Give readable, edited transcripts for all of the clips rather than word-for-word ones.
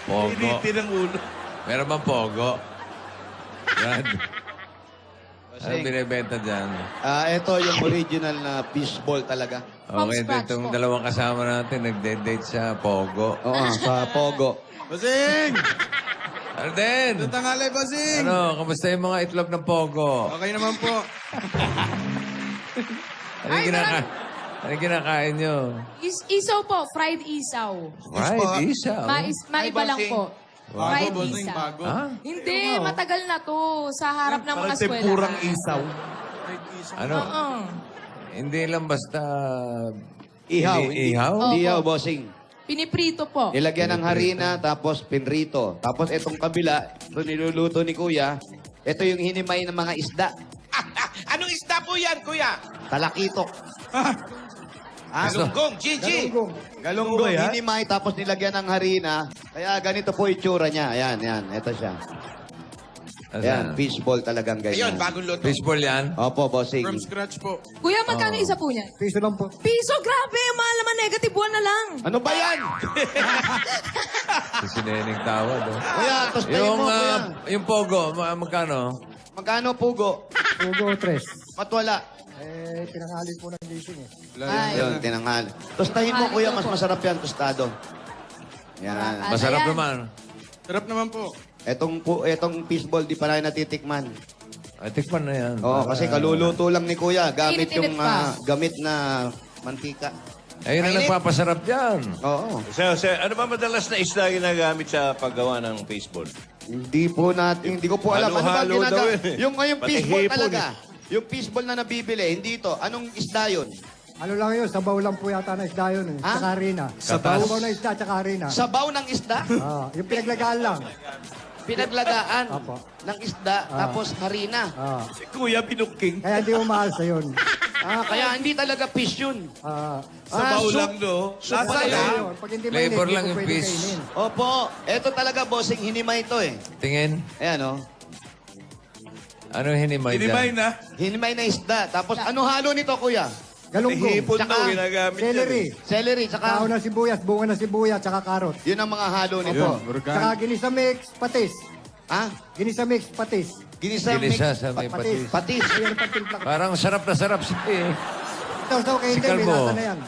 Pogo. Initin ang ulo. Meron bang pogo? Yan. Ano Bossing, binibenta dyan? ito yung original na fishball talaga. Okay, scratch itong po. dalawang kasama natin, nagde-date sa pogo. Oo, sa Pogo. Bossing! Ano din? Ito tanghali, bossing! Ano, kamusta yung mga itlog ng pogo? Okay naman po. Ano yung ano yung kinakain nyo? Isaw po, fried isaw. Right, isa. Maiba lang po. Fried bossing, isaw. bago. Ha? Hindi, matagal na to. Sa harap ng mga eskwela. tempurang isaw. Ano? Oo. Hindi lang basta... Ihaw. Ihaw? Oh. Ihaw, bossing. Piniprito po. Nilagyan ng harina, tapos pinrito. Tapos itong kabila, ito niluluto ni Kuya. Ito yung hinimay ng mga isda. Anong isda po yan, kuya? Talakitok. Galunggong, Gigi. Galunggong, hinimay, tapos nilagyan ng harina. Kaya ganito po itsura niya. Ayan, yan. Ito siya. Ayan, fishball talagang Ayun, ganyan. bagong luto. Fishball yan? Opo, bossing. From scratch po. Kuya, magkano isa po niyan? Piso lang po. Piso, grabe. Mahal naman, negative 1 na lang. Ano ba yan? Si Sineneng tawad. Oh. Kuya, tostahin Yung, mo, Kuya. yung pogo, magkano? Magkano pugo? Pugo, tres. Matwala. Pinangalit po ng gising eh. Ay. Yun, tinanghal. Tostahin mo, Kuya. Mas masarap yan, tostado. Yan. Masarap Ayan. naman. Sarap naman po. Etong fishball, di pa na natitikman. Ay, tikman na yan. Oo, kasi kaluluto lang ni Kuya. Gamit Init-init yung pa. gamit na mantika. Ayun ang nagpapasarap dyan. Oo. Sir, ano ba madalas na isda ginagamit sa paggawa ng baseball? Hindi po natin, hindi ko po alam. Ano ba Halo-halo daw ginagawa? yun eh. Yung ngayong Pati fishball hipon talaga. Yung fishball na nabibili, hindi ito. Anong isda yun? Ano lang yun, sabaw lang po yata na isda yun eh. Ha? Tsaka harina. Sabaw? Sabaw na isda, tsaka harina. Sabaw ng isda? Yung pinaglagaan lang. Pinaglagaan Apo. ng isda, tapos harina. Si kuya pinuking. Kaya hindi umahal sa yun. Kaya hindi talaga fish yun. Sabaw soup. lang, no? Soup Lasa pala lang. yun. Pag hindi Flavor mainit, lang hindi yung ko pwede fish. kainin. Opo, eto talaga bossing hinimay ito eh. Tingin. Ayan oh. Ano hinimay dyan? Hinimay na. Hinimay na isda. Tapos ano halo nito, Kuya? Galunggong. Hipon Tsaka daw ginagamit yan. Celery. Celery, Tao tsaka ng sibuyas, bunga ng sibuyas, tsaka karot. yun ang mga halo nito. Tsaka ginisa mix, patis. Ha? Ginisa mix, patis. Ginisa mix. Ginisa sa may patis. Patis. Ayan, patimpla ka. Parang sarap na sarap siya eh. Ito, so kayo Si hindi, may Calvo. lasa na yan.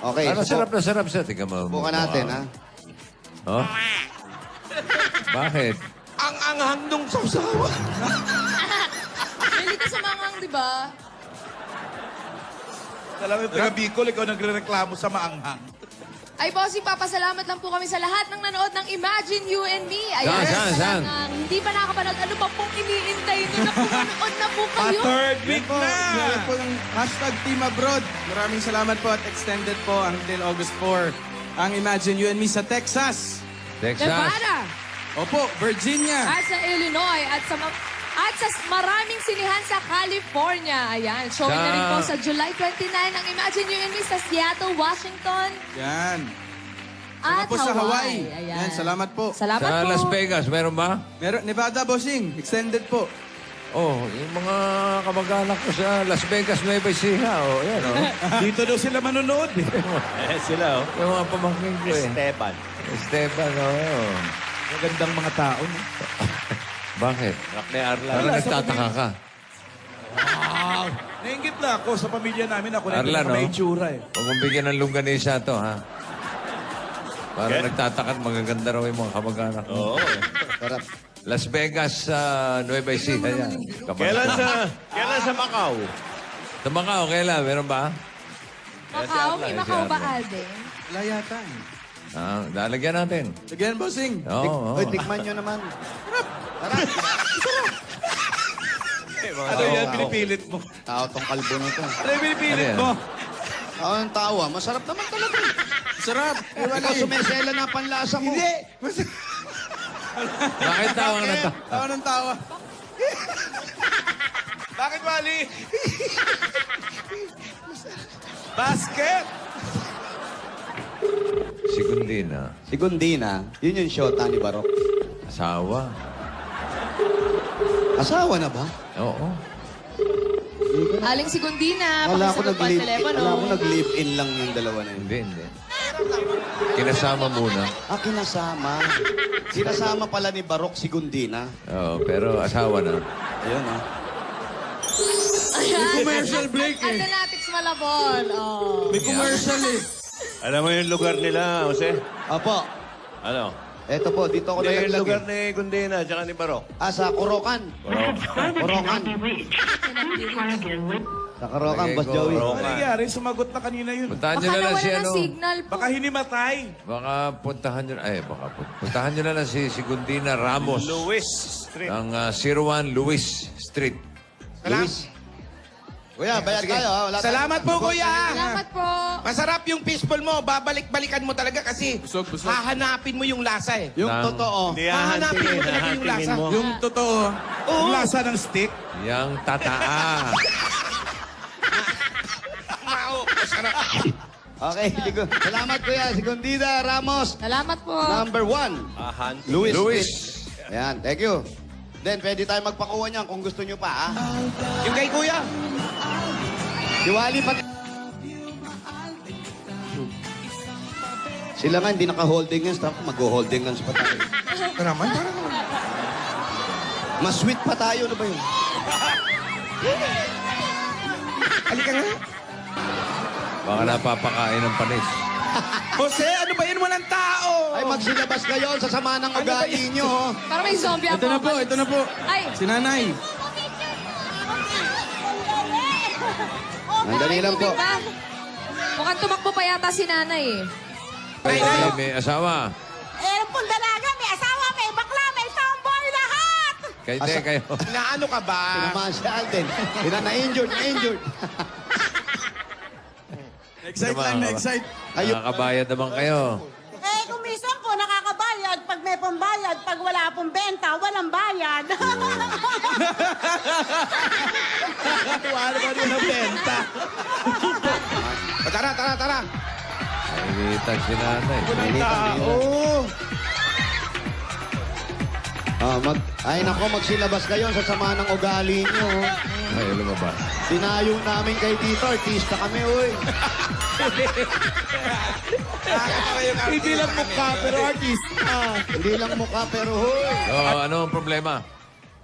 Okay. Parang sarap na sarap siya. Tingnan mo. Subukan natin, ha? Oh? Bakit? Ang anghang nung sausawa. Bili ka sa mangang, di ba? Alam mo, taga Bicol, ikaw nagre-reklamo sa maanghang. Ay, bossing, papasalamat lang po kami sa lahat ng nanood ng Imagine You and Me. Ayan, Saan? sa mga hindi pa nakakapanood, ano pa pong iniintay nyo na po, manood na po kayo. Third week po, na! meron po ng hashtag Team Abroad. Maraming salamat po at extended po until August 4. Ang Imagine You and Me sa Texas. Texas. Nevada, Opo, Virginia. at sa Illinois, at sa maraming sinihan sa California. Ayan, showing na rin po sa July 29 ang Imagine You and Me sa Seattle, Washington, Yan. at po sa Hawaii. Ayan. Yan, salamat po. Salamat Sa po. Las Vegas, meron ba? Meron, Nevada, bossing. Extended po. Oh, yung mga kamag-anak ko sa Las Vegas, Nueva Ecija. Oh, yan oh. Dito daw sila manonood. Sila, oh. Yung mga pamangkin ko eh. Esteban. Esteban, oh. Magandang mga tao. No? Bakit? Anak ni Arlan. Parang nagtataka ka. Wow! Nainggit na ako sa pamilya namin. Ako na Arlan, may oh. itsura eh. Huwag mong bigyan ng longganisa to, ha? Parang nagtataka at magaganda raw yung mga kamag-anak mo. Oo. Sarap. Las Vegas, Nueva Ecija yan. Kailan sa Macau? Sa Macau, kailan? Meron ba? Macau, may Yes, Macau ba, Arlan. Alden? Wala yata. Lalagyan natin. Again, bossing. Oo, Oy, tikman nyo naman. Ano yan, pinipilit mo? Tao tong kalbo na to. Ano yung pinipilit Ano yan? mo? Tao ng tawa. Masarap naman talaga. Sarap. Ikaw sumesela na panlasa mo. Hindi. Bakit tawa na to? Tawa ng tawa. Bakit, Wally? Basket! Si Gundina, Si Gundina, yun yung shota ni Barok. asawa. Asawa na ba? Oo. Aling si Gundina, Wala ko pakisagot po ang telepono. nag-live-in lang yung dalawa na yun. Hindi. Kinasama muna. Kinasama. Sinasama pala ni Barok si Gundina. Oo, pero asawa na. Ayun, oh. Ayan. commercial break eh. Athletics Malabon. Oh. May commercial eh. Alam mo yung lugar nila, Jose? Opo. Ano? Eto po, dito ako Hindi, yung nalaglag. lugar ni Gundina at ni Barok. Sa Kurokan. Kurokan. Sa Kurokan, Boss Joey. Ano nangyari? Sumagot na kanina yun. Puntahan Baka nyo na lang nawala si ng ano. signal po. Baka hinimatay. Baka puntahan nyo na lang si Gundina Ramos. Luis Street. Ang 01 Luis Street. Luis. Kuya, bayad tayo. Wala Salamat po, kuya. Salamat po. Masarap yung fishball mo. Babalik-balikan mo talaga kasi Busog. hahanapin mo yung lasa eh. Yung Nang- totoo. Hindi Hahanapin mo talaga yung hahantingin lasa. mo. Yung totoo. Yung lasa ng stick. Yang tataa. Mao, masarap. Okay, salamat kuya. Si Gundina Ramos. Salamat po. Number 1. Luis. Luis. Ayan, thank you. Then, pwede tayo magpakuha niyan kung gusto nyo pa, Yung kay kuya. Diwali pa. Sila nga, hindi naka-holding hands. Tapos mag-holding hands pa tayo. Mas sweet pa tayo. Ano ba yun? Halika nga. Baka napapakain ng panis. Jose, ano ba yun? Walang tao. Ay, magsilabas kayo sa sama ng ugali nyo. Oh. Para may zombie Ito na po, ito na po. Ay, Si Nanay. Andali lang po. ba? Mukhang tumakbo pa yata si nanay eh. May asawa. Eh, pong dalaga, may asawa, may bakla, may tomboy, lahat! Kayo. Naano ka ba? Tinamaan si Alden. Na-injured, na-injured. Excite lang, na-excite. Ayun. Nakakabayad naman kayo. Eh, kung minsan po nakakabayad, pag may pambayad, pag wala pong benta, walang bayad. Wala ba rin ang benta? Tara. Nainitan si nanay. Ay, nako, magsilabas kayo sa sama ng ugali nyo. Ay, lumabas. Dinayo namin kay dito. Artista kami, uy. Hindi lang mukha, pero artista. Hindi lang mukha, pero huy. Ano ang problema?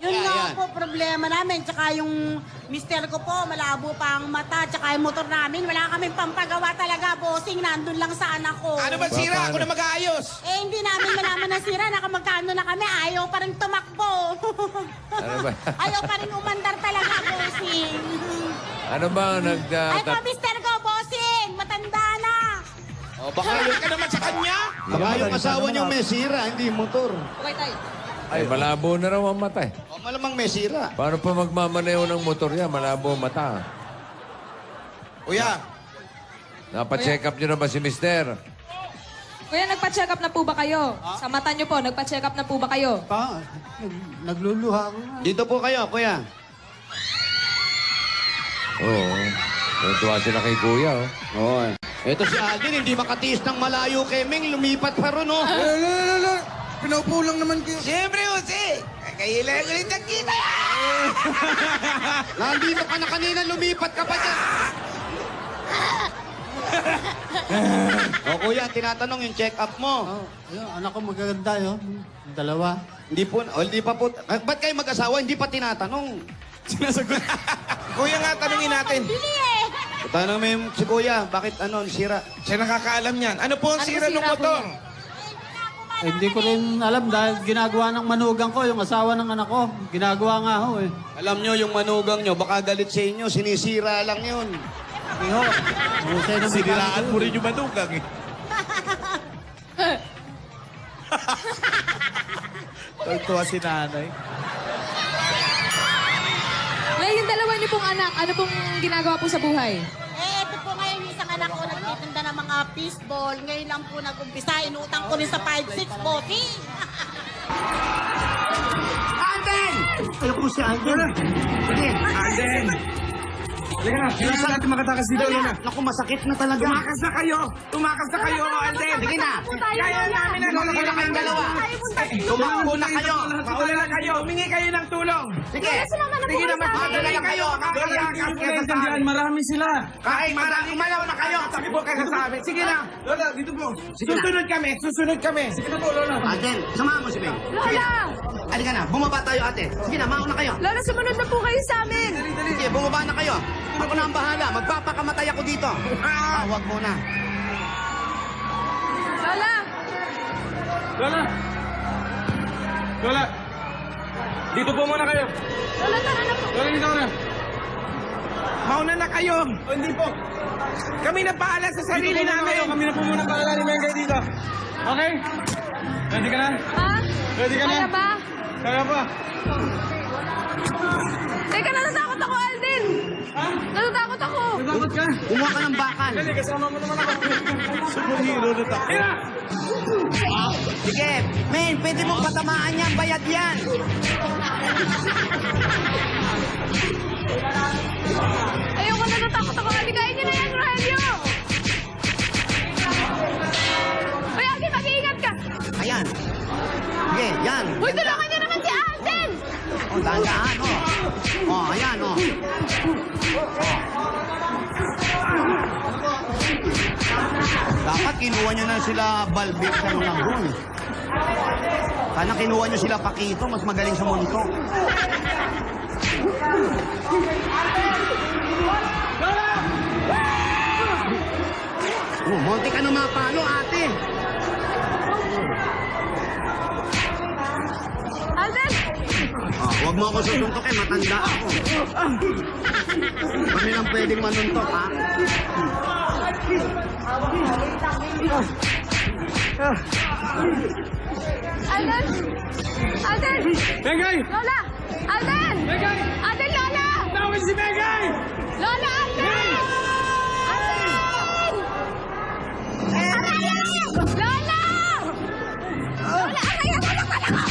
Yun Ayan, nga ayan. po problema namin. Tsaka yung mister ko po, malabo pa ang mata. Tsaka yung motor namin, wala kaming pampagawa talaga. Bossing, nandun lang sa anak ko. Ano ba sira? Ako na mag-aayos. Eh, hindi namin malaman na sira. Nakamagkano na kami. Ayaw pa rin tumakbo. Ano ba? Ayaw pa rin umandar talaga, bossing. Ano ba Ay po, mister ko, bossing. Matanda na. Baka Ka naman sa kanya. yung asawa nyo may sira, hindi motor. Okay tayo. Ay, malabo na raw ang mata eh. Malamang may sira. Paano pa magmamaneho ng motor yan? Malabo ang mata. Kuya, Napacheck up nyo na ba si mister? Kuya, nagpa-check up na po ba kayo? Sa mata nyo po, nagpa-check up na po ba kayo? Nagluluha ako nga. Dito po kayo, kuya. Oo. Tuwa sila kay kuya, oh. Oo. Ito si Alden, hindi makatiis ng malayo kay Ming. Lumipat pa ron, oh. Pinaupo lang naman kayo. siyempre, Jose. Kailangan ulit ang kita. Nandito ka na kanina, lumipat ka pa dyan. O kuya, tinatanong yung check-up mo. Ayun, anak ko magaganda yun. Dalawa. Hindi pa po. Ba't kayo mag-asawa? Hindi pa tinatanong. Sinasagot. Kuya nga, tanungin natin. Bili eh. Tanong mo yung si kuya, bakit sira? Siya nakakaalam niyan. Ano po ang Ano sira ng sira, motor? kuya? Eh, hindi ko rin alam dahil ginagawa ng manugang ko, yung asawa ng anak ko. Ginagawa nga ho eh. Alam nyo, yung manugang nyo, baka galit sa inyo, sinisira lang yun. Iho. Husay na Siniraan mo rin yung manugang eh. Tuwa si nanay. Kuya, yung dalawa niyo pong anak, ano pong ginagawa po sa buhay? Eh, ito po ngayon isang anak ko nagtitinda ng mga fishball. Ngayon lang po nag-umpisa. Inutang ko rin sa 5-6 bossing. Ayun po si Alden. Halika na. Kailangan natin makatakas dito, Lola. Naku, masakit na talaga. Tumakas na kayo! Tumakas na kayo, Alden! Sige na. Kaya namin na Tumakbo na kayong dalawa. Tumakbo na kayo! Mauna na kayo! Humingi kayo ng tulong! Sige. Sige na, magpapala lang kayo! Kakakakas kayo sa amin! Marami sila. Kahit umalaw na kayo! Sabi po kayo sa amin! Sige na! Lola, dito po. Susunod kami! Susunod kami! Sige na po, Lola. Alden, samahan mo si Meg. Lola! Halika na, bumaba tayo ate. Sige na, mauna kayo. Lola, sumunod na po kayo sa amin. Sige, bumaba na kayo. Ako na ang bahala. Magpapakamatay ako dito. Wag muna. Lola! Lola! Lola! Dito po muna kayo. Lola, tara na po. Lola, dito na. Mauna na kayo! O, hindi po. Kami na paala sa sarili Dito po muna kayo. namin! Kami na po muna paalala ni Mengay dito. Okay? Ready ka na? Ha? Ready ka na? Kaya ba? Kaya pa? Teka, natatakot ako, Alden! Ha? Natatakot ako! Natakot ka? Kumuha ka ng bakal. Dali, kasama mo naman ako. Superhero na tayo. Tira! Sige, men, pwede mong patamaan yan. Bayad yan. Ayoko, natatakot ako. Halikain niyo na yan, Rogelio! Uy, Alden, mag-iingat ka! Ayan. Sige, yan. Uy, tulungan niyo naman si Alden! O, dahan-dahan, o. O, ayan, o. Dapat kinuha nyo na sila Balbik sa mga gun. Sana kinuha nyo sila Pakito, mas magaling sa muntok. Monti ka na mapalo, ate. Alden! Huwag mo ako susuntokin, matanda ako. Kami lang pwedeng manuntok, ha? Alden! Alden! Mengay! Lola! Alden! Mengay! Alden, Lola! Tawin si Mengay! Lola, Alden! Alden! Araya! Lola! Lola, Araya! Tulungan ako!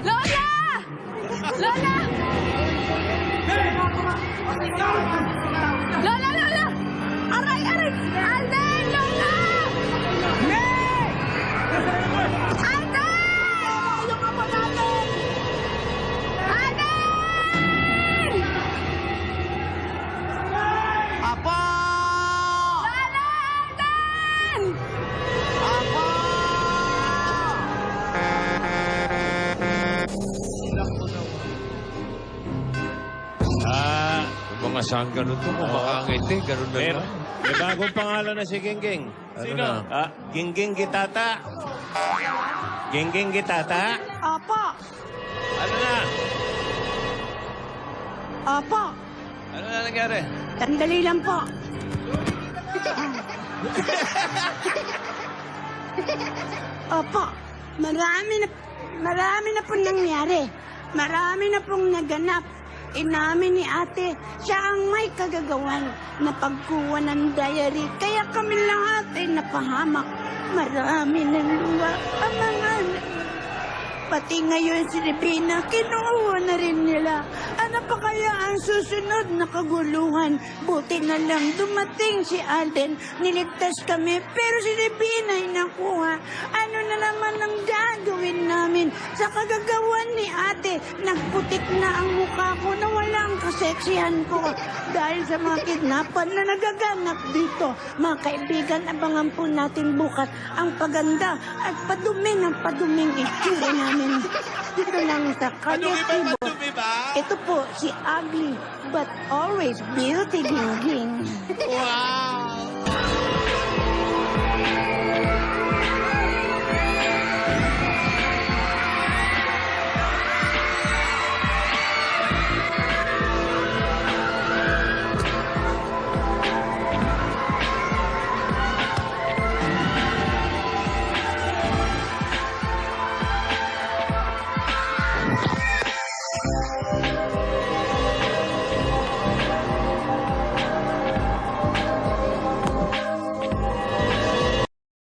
Lola! Lola! Lola, Lola! Aray, aray! Alden! Lola! Alden! Yung ako natin! Alden! Apo! Lola! Alden! Apo! Kung mga saan ganun to, kung makangiti, ganun na Pero, lang. may bagong pangalan na si Gingging. Ano na? Gingging Gitata. Gingging Gitata. Opo. Ano na? Opo. Ano na nangyari? Sandali lang po. Opo. Marami na pong nangyari. Marami na pong naganap. Inamin ni ate, siya ang may kagagawan na pagkuha ng diary. Kaya kami lahat ay napahamak. Marami na luwa ang mga... Pati ngayon si Rebina, kinuha na rin nila. Ano pa kaya ang susunod na kaguluhan? Buti na lang dumating si Alden. Niligtas kami, pero si Rebina ay nakuha. Ano na naman ang gagawin namin? Sa kagagawan ni ate, nagputik na ang mukha ko na walang kaseksihan ko. Dahil sa mga kidnapan na nagaganap dito. Mga kaibigan, abangan po natin bukas ang paganda at padumi ng paduming itsura namin. Dito lang sa Kalye-Kibo. Ito po si Ugly but always beauty Gingging. Wow!